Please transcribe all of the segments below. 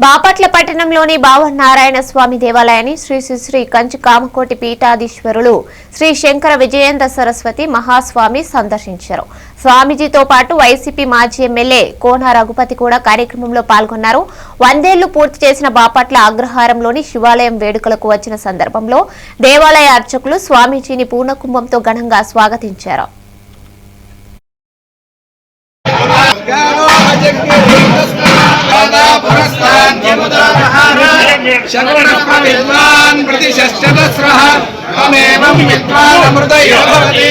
బాపట్ల పట్టణంలోని భావనారాయణ స్వామి దేవాలయాన్ని శ్రీ శ్రీ శ్రీ కంచి కామకోటి పీఠాధీశ్వరులు శ్రీ శంకర విజయేంద్ర సరస్వతి మహాస్వామి సందర్శించారు. స్వామీజీతో పాటు వైసీపీ మాజీ ఎమ్మెల్యే కోన రఘుపతి కూడా కార్యక్రమంలో పాల్గొన్నారు. 100 ఏళ్లు పూర్తి చేసిన బాపట్ల అగ్రహారంలోని శివాలయం వేడుకలకు వచ్చిన సందర్భంలో దేవాలయ అర్చకులు స్వామీజీని పూర్ణకుంభంతో ఘనంగా స్వాగతించారు. విద్వాన్ ప్రతిశస్త్రస్రః తమేవం విద్వాన్ అమృతయో భవతి.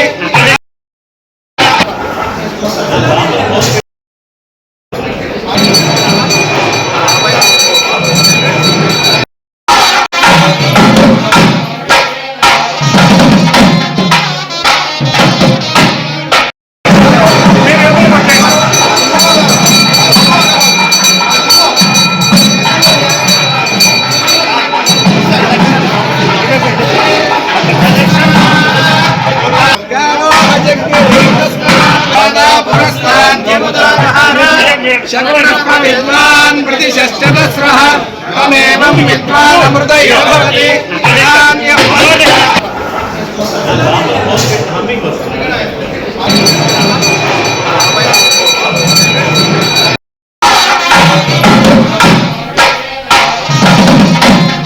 విద్వాన్ ప్రతిశస్త్రస్రః తమేవం విద్వాన్ అమృతయో భవతి.